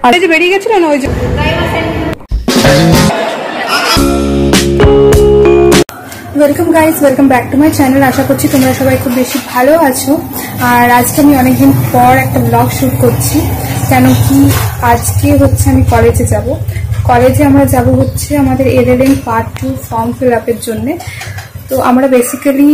আর এই যে বেরিয়ে গেছিল না ওই যে welcome guys, welcome back to my channel. আশা করছি তোমরা সবাই খুব বেশি ভালো আছো। আর আজকে আমি অনেকদিন পর একটা ব্লগ শুট করছি, কেন কি আজকে হচ্ছে আমি কলেজে যাব। কলেজে আমরা যাব হচ্ছে আমাদের LLM পার্ট 2 ফর্ম ফিল আপের জন্যে। তো আমরা বেসিক্যালি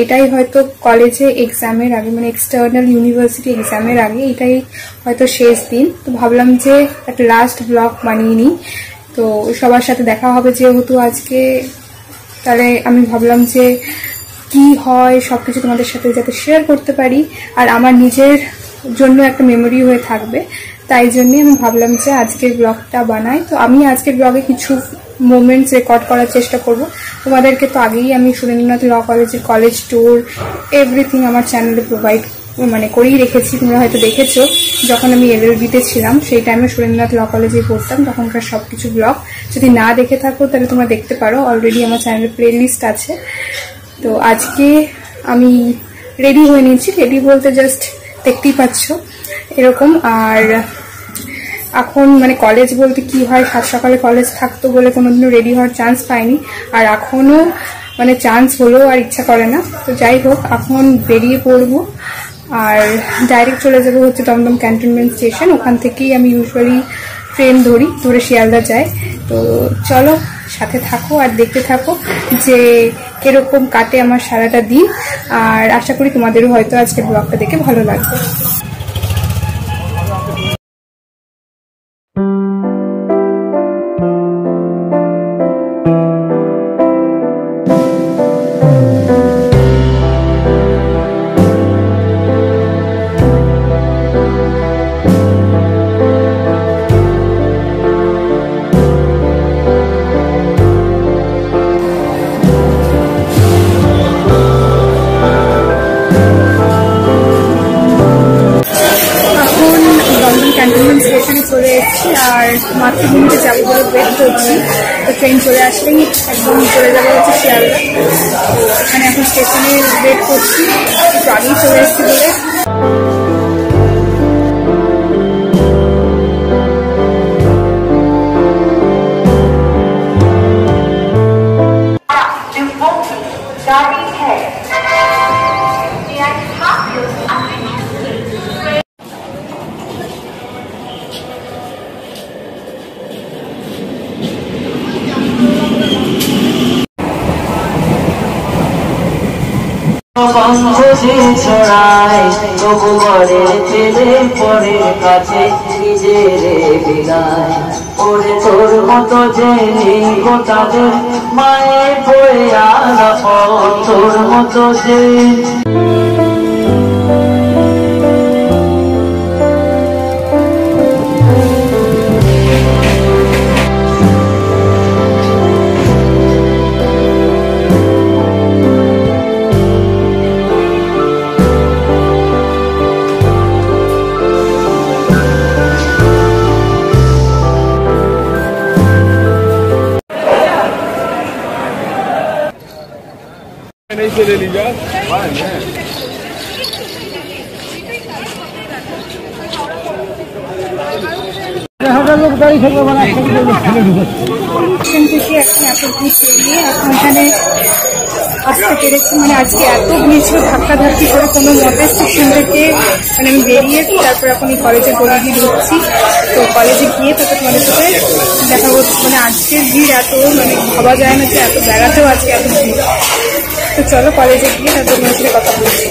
এটাই হয়তো কলেজে এক্সামের আগে, মানে এক্সটার্নাল ইউনিভার্সিটি এক্সামের আগে এটাই হয়তো শেষ দিন। তো ভাবলাম যে একটা লাস্ট ব্লগ বানিয়ে নিই, তো সবার সাথে দেখা হবে যেহেতু আজকে। তাহলে আমি ভাবলাম যে কি হয় সবকিছু তোমাদের সাথে যাতে শেয়ার করতে পারি, আর আমার নিজের জন্য একটা মেমোরি হয়ে থাকবে। তাই জন্যই আমি ভাবলাম যে আজকের ব্লগটা বানাই। তো আমি আজকের ব্লগে কিছু মোমেন্টস রেকর্ড করার চেষ্টা করব। তোমাদেরকে তো আগেই আমি সুরেন্দ্রনাথ ল কলেজের কলেজ ট্যুর এভরিথিং আমার চ্যানেলে প্রোভাইড করেই রেখেছি। তোমরা হয়তো দেখেছো যখন আমি LLB-তে ছিলাম, সেই টাইমে সুরেন্দ্রনাথ ল কলেজে পড়তাম, তখনকার সবকিছু ব্লগ যদি না দেখে থাকো তাহলে তোমরা দেখতে পারো, অলরেডি আমার চ্যানেলে প্লে লিস্ট আছে। তো আজকে আমি রেডি হয়ে নিয়েছি, রেডি বলতে জাস্ট দেখতেই পাচ্ছ এরকম। আর এখন কলেজ বলতে কি হয়, সাত সকালে কলেজ থাকতো বলে কোনোদিনও রেডি হওয়ার চান্স পাইনি, আর এখনো চান্স হলেও আর ইচ্ছা করে না। তো যাই হোক, এখন বেরিয়ে পড়বো আর ডাইরেক্ট চলে যাবো হচ্ছে দমদম ক্যান্টনমেন্ট স্টেশন। ওখান থেকেই আমি ইউজুয়ালি ট্রেন ধরে শিয়ালদা যাই। তো চলো সাথে থাকো আর দেখতে থাকো যে কিরকম কাটে আমার সারাটা দিন। আর আশা করি তোমাদেরও হয়তো আজকের ব্লগটা দেখে ভালো লাগবে। স্টেশনে চলে এসেছি আর মাতৃভূমিতে যাবো বলে ওয়েট করছি। তো ট্রেন চলে আসলেই একদম চলে যাবো হচ্ছে শিয়ালদা। তো এখানে এখন স্টেশনে ওয়েট করছি, একটু আগেই চলে এসেছি বলে। ছড়ায় তবু ঘরের ছেলে পরের কাছে নিজেরে বিলায়। ওরে তোর মতো যে নেই গোটাদের মায়ের পড়ে আর তোর মতো যে नहीं से ले लीजिए। लोग गाड़ी से बना এখানে আসতে পেরেছি। আজকে এত ভিড় ছিল, ধাক্কাধাক্কি করে কোনো মতে স্টেশন থেকে আমি বেরিয়ে তারপর এখন এই কলেজের গলি দিয়ে ঢুকছি। তো কলেজে গিয়ে তারপর তোমাদের সাথে দেখা করছি। আজকের ভিড় এত ভাবা যায় না যে এত বেড়াতেও আজকে এত ভিড়। তো চলো কলেজে গিয়ে তারপর তোমার সাথে কথা বলছি।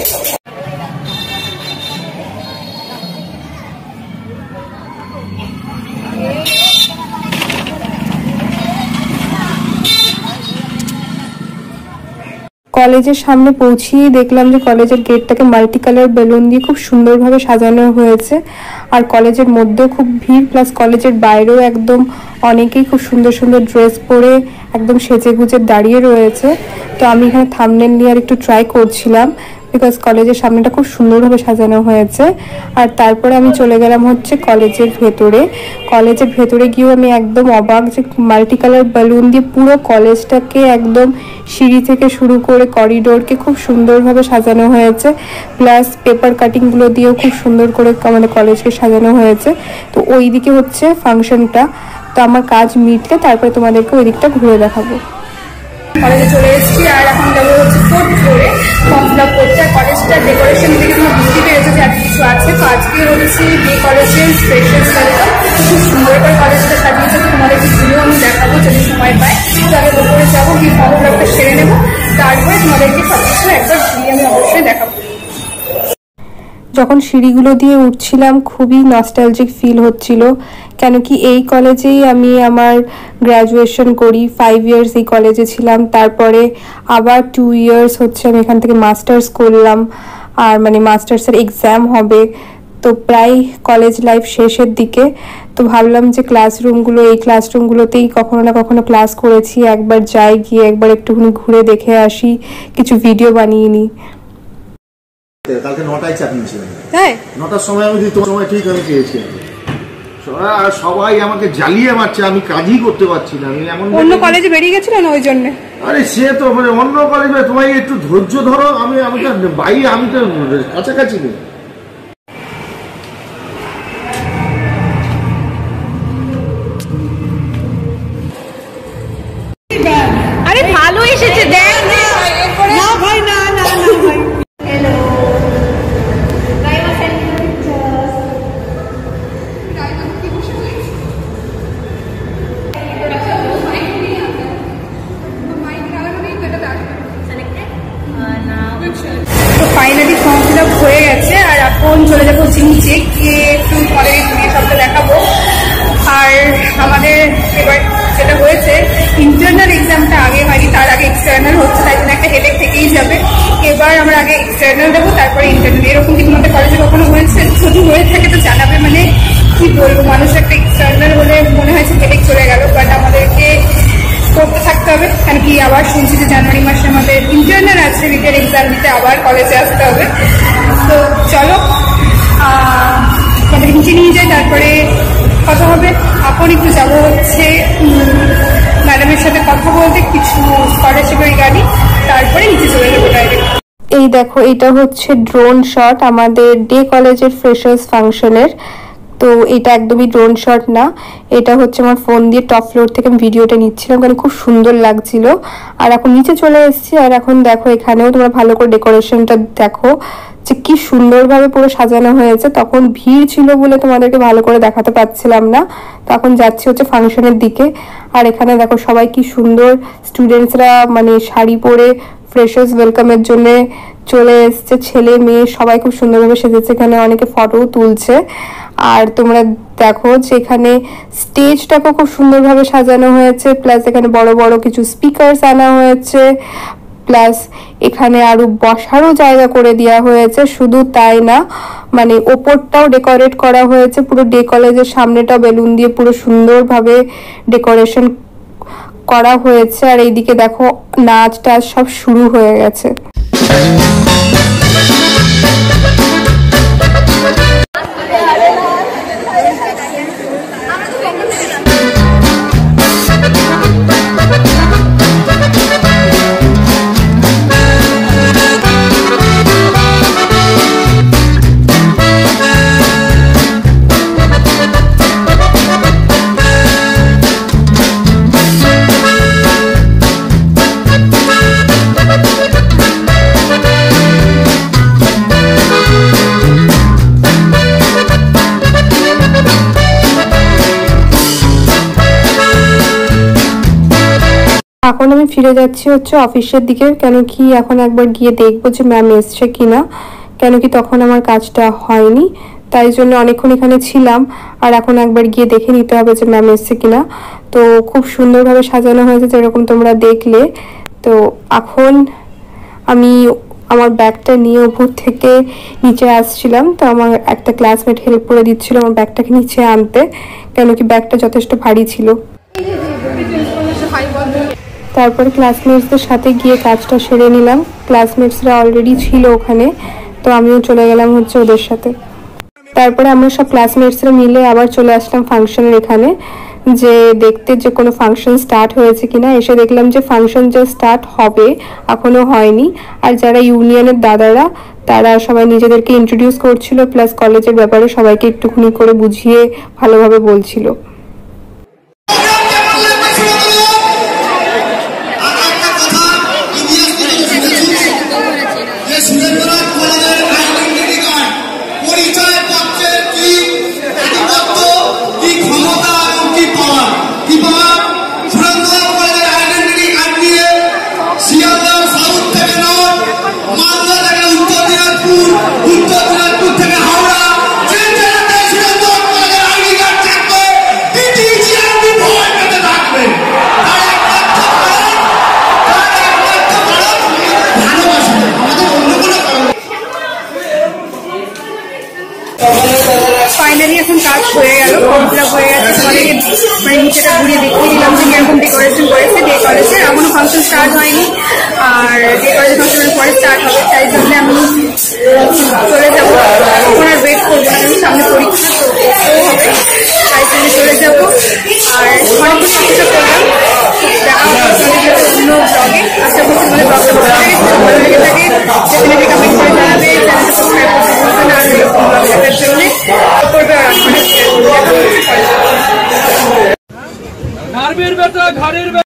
কলেজের সামনে পৌঁছিয়ে দেখলাম যে কলেজের গেটটাকে মাল্টি কালার বেলুন দিয়ে খুব সুন্দরভাবে সাজানো হয়েছে। আর কলেজের মধ্যেও খুব ভিড়, প্লাস কলেজের বাইরেও একদম অনেকেই খুব সুন্দর সুন্দর ড্রেস পরে একদম সেজে গুজে দাঁড়িয়ে রয়েছে। তো আমি এখানে থাম্বনেল নিয়ে আর একটু ট্রাই করছিলাম বিকজ কলেজের সামনেটা খুব সুন্দরভাবে সাজানো হয়েছে। আর তারপরে আমি চলে গেলাম হচ্ছে কলেজের ভেতরে। কলেজের ভেতরে গিয়েও আমি একদম অবাক যে মাল্টি কালার বেলুন দিয়ে পুরো কলেজটাকে একদম সিঁড়ি থেকে শুরু করে করিডোরকে খুব সুন্দরভাবে সাজানো হয়েছে। প্লাস পেপার কাটিংগুলো দিয়েও খুব সুন্দর করে আমাদের কলেজকে সাজানো হয়েছে। তো ওই দিকে হচ্ছে ফাংশনটা। তো আমার কাজ মিটলে তারপরে তোমাদেরকে ওই দিকটা ঘুরে দেখাবো। কলেজে চলে এসেছি আর এখন যাবো হচ্ছে 4th ফ্লোরে ফর্ম ফিল আপ করতে। কলেজটার ডেকোরেশন থেকে তোমরা বুঝতে পেরেছো যে এত কিছু আছে। তো আজকে হচ্ছে ডে কলেজের ফ্রেশার্স ওয়েলকাম। খুব সুন্দর করে কলেজটা সাজিয়েছে। তো তোমাদেরকে ঘুরেও আমি দেখাবো যদি সময় পাই। তো আগে ওপরে যাবো, গিয়ে ফর্ম ফিল আপটা সেরে নেবো, তারপরে তোমাদেরকে সব কিছু একবার ঘুরিয়ে আমি অবশ্যই দেখাবো। যখন সিঁড়িগুলো দিয়ে উঠছিলাম খুবই নস্টালজিক ফিল হচ্ছিল, কেন কি এই কলেজেই আমি আমার গ্র্যাজুয়েশন করি। 5 ইয়ার্স এই কলেজে ছিলাম, তারপরে আবার 2 ইয়ার্স হচ্ছে আমি এখান থেকে মাস্টার্স করলাম। আর মানে মাস্টার্সের এক্সাম হবে, তো প্রায় কলেজ লাইফ শেষের দিকে। তো ভাবলাম যে ক্লাসরুমগুলো, এই ক্লাসরুমগুলোতেই কখনো না কখনো ক্লাস করেছি, একবার যাই, গিয়ে একবার একটুখানি ঘুরে দেখে আসি, কিছু ভিডিও বানিয়ে নিই। কালকে 9টায় চাকরি ছিল, তাই 9টার সময় আমি দিই, তোমার সময় ঠিক আমি পেয়েছি। সবাই আমাকে জ্বালিয়ে মারছে, আমি কাজই করতে পারছি না। আমি এমন অন্য কলেজে বেরিয়ে গেছিলেন ওই জন্য। আরে সে তো মানে অন্য কলেজে, তোমায় একটু ধৈর্য ধরো। আমি তো বাইরে, আমি তো কাছাকাছি নেই। আরে ভালো এসেছে, দেখ না ভাই, না না না ভাই। তো ফাইনালি ফর্ম ফিল আপ হয়ে গেছে আর এখন চলে যাবো নিচে, গিয়ে একটু পরে গিয়ে সবটা দেখাবো। আর আমাদের এবার যেটা হয়েছে, ইন্টারনাল এক্সামটা আগে হয়নি, তার আগে এক্সটার্নাল হচ্ছে, তাই জন্য একটা হেডেক থেকেই যাবে। এবার আমরা আগে এক্সটার্নাল দেবো, তারপরে ইন্টারনাল। এরকম কি তোমাদের কলেজে কখনো হয়েছে? যদি হয়ে থাকে তো জানাবে। মানে কি বলবো, মানুষ একটা এক্সটার্নাল হলে মনে হয়েছে হেডেক চলে গেল, বাট আমাদেরকে করতে থাকতে হবে। কারণ কি আবার শুনছি যে জানুয়ারি মাসে আমাদের ইন্টারনাল আছে, রিটেন এক্সাম দিতে আবার কলেজে আসতে হবে। তো চলো আমাদের নিচে নিয়ে যাই, তারপরে কথা হবে। এখন একটু যাবো হচ্ছে ম্যাডামের সাথে কথা বলতে, কিছু স্কলারশিপের গাড়ি, তারপরে নিচে চলে যাবো ডাইরেক্ট। এই দেখো, এটা হচ্ছে ড্রোন শট আমাদের ডে কলেজের ফ্রেশার্স ফাংশনের। তো এটা একদমই ড্রোন শট না, এটা হচ্ছে আমার ফোন দিয়ে টপ ফ্লোর থেকে আমি ভিডিওটা নিচ্ছিলাম, কারণ খুব সুন্দর লাগছিল। আর এখন নিচে চলে এসেছি, আর এখন দেখো এখানেও তোমরা ভালো করে ডেকোরেশনটা দেখো যে কি সুন্দরভাবে পুরো সাজানো হয়েছে। তখন ভিড় ছিল বলে তোমাদেরকে ভালো করে দেখাতে পারছিলাম না। তখন যাচ্ছি হচ্ছে ফাংশনের দিকে। আর এখানে দেখো সবাই কি সুন্দর, স্টুডেন্টসরা মানে শাড়ি পরে ফ্রেশার্স ওয়েলকামের জন্য চলে এসছে। ছেলে মেয়ে সবাই খুব সুন্দরভাবে সেজেছে, এখানে অনেকে ফটোও তুলছে। আর তোমরা দেখো যে এখানে স্টেজটাকে খুব সুন্দরভাবে সাজানো হয়েছে, প্লাস এখানে বড় বড় কিছু স্পিকারস আনা হয়েছে, প্লাস এখানে আরো বসারও জায়গা করে দেওয়া হয়েছে। শুধু তাই না, মানে ওপরটাও ডেকোরেট করা হয়েছে, পুরো ডে কলেজের সামনেটা বেলুন দিয়ে পুরো সুন্দরভাবে ডেকোরেশন করা হয়েছে। আর এইদিকে দেখো নাচ টাচ সব শুরু হয়ে গেছে। এখন আমি ফিরে যাচ্ছি হচ্ছে অফিসের দিকে, কেন কি এখন একবার গিয়ে দেখবো যে ম্যাম এসছে কিনা, কেন কি তখন আমার কাজটা হয়নি, তাই জন্য অনেকক্ষণ এখানে ছিলাম। আর এখন একবার গিয়ে দেখে নিতে হবে যে ম্যাম এসছে কিনা। তো খুব সুন্দরভাবে সাজানো হয়েছে যেরকম তোমরা দেখলে। তো এখন আমি আমার ব্যাগটা নিয়ে উপর থেকে নিচে আসছিলাম, তো আমার একটা ক্লাসমেট হেল্প করে দিচ্ছিল আমার ব্যাগটাকে নিচে আনতে, কেন কি ব্যাগটা যথেষ্ট ভারী ছিল। তারপরে ক্লাসমেটসদের সাথে গিয়ে কাজটা সেরে নিলাম। ক্লাসমেটসরা অলরেডি ছিল ওখানে, তো আমিও চলে গেলাম হচ্ছে ওদের সাথে। তারপরে আমরা সব ক্লাসমেটসরা মিলে আবার চলে আসলাম ফাংশনের এখানে, যে দেখতে যে কোনো ফাংশন স্টার্ট হয়েছে কিনা। এসে দেখলাম যে ফাংশন যে স্টার্ট হবে এখনো হয়নি। আর যারা ইউনিয়নের দাদারা তারা সবাই নিজেদেরকে ইন্ট্রোডিউস করছিল, প্লাস কলেজের ব্যাপারে সবাইকে একটুখানি করে বুঝিয়ে ভালোভাবে বলছিল। ফাইনালি এখন কাজ হয়ে গেল, ফর্ম ফিল আপ হয়ে গেছে। কলেজে মানে নিচেটা ঘুরিয়ে দেখিয়ে দিলাম যে কিরকম ডেকোরেশন করেছে। ডে কলেজে এখনো ফাংশন স্টার্ট হয়নি, আর ডে কলেজের ফাংশনের পরে স্টার্ট হবে। তাই জন্য আমি চলে যাবো, এখন আর ওয়েট করবো না, সামনে পরীক্ষা তো হবে, তাই জন্য চলে যাবো। আর অনেকগুলো অপেক্ষা করলাম, দেখা হবে অন্য ব্লগে। আশা করছি তোমাদের ব্লগটা ভালো লেগে থাকে। ডেফিনেটলি কমেন্ট করে জানাবে, চ্যানেলটা সাবস্ক্রাইব করতে ভুলবে না। আর এরকম ব্লগ দেখার জন্য করবে। আর